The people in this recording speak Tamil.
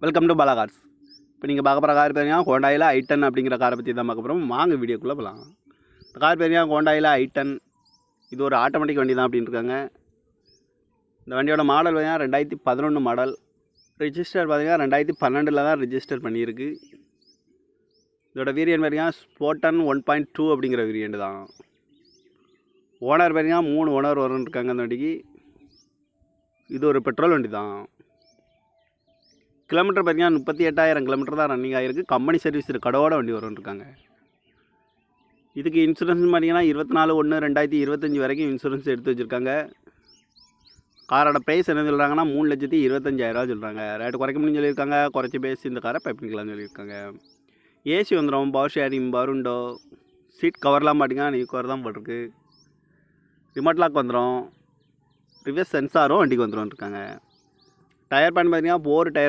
Welcome to Bala cars. இப்போ நீங்கள் பார்க்க போகிற கார் பேருங்க ஹோண்டாயில் i10 அப்படிங்கிற காரை பற்றி தான் பார்க்க போகிறோம். வாங்க வீடியோக்குள்ளே போகலாம். இந்த கார் பேருங்க ஹோண்டாயில் i10. இது ஒரு ஆட்டோமேட்டிக் வண்டி தான் அப்படின்னு இருக்காங்க. இந்த வண்டியோட மாடல் பார்த்தீங்கன்னா 2011 மாடல். ரிஜிஸ்டர் பார்த்தீங்கன்னா 2012 தான் ரிஜிஸ்டர் பண்ணியிருக்கு. இதோட வேரியன்ட் பார்த்தீங்கன்னா ஸ்போர்டன் 1.2 அப்படிங்கிற வேரியன்ட் தான். ஓனர் பார்த்தீங்கன்னா 3 ஓனர் வரும்னு இருக்காங்க அந்த வண்டிக்கு. இது ஒரு பெட்ரோல் வண்டி தான். கிலோமீட்டர் பார்த்தீங்கன்னா 38,000 கிலோமீட்டர் தான் ரன்னிங் ஆகிருக்கு. கம்பெனி சர்வீஸ் கடவோட வண்டி வரும்னு இருக்காங்க. இதுக்கு இன்சூரன்ஸ் பார்த்தீங்கன்னா 24/1/2025 வரைக்கும் இன்சூரன்ஸ் எடுத்து வச்சுருக்காங்க. காரோட ப்ரைஸ் என்ன சொல்கிறாங்கன்னா 3,25,000 சொல்கிறாங்க. ரேட்டு குறைக்க முடியும்னு சொல்லியிருக்காங்க. குறைச்சி பேசி இந்த காரை பைப்பிங்கலாம்னு சொல்லியிருக்காங்க. ஏசி வந்துடும், power sharing, power window, seat கவர்லாம் பார்த்தீங்கன்னா நியூ கவர் தான் போட்டிருக்கு. ரிமோட் லாக் வந்துடும், ரிவர்ஸ் சென்சாரும் வண்டிக்கு வந்துடும் இருக்காங்க. டயர் பேன் பார்த்தீங்கன்னா 4 டயர்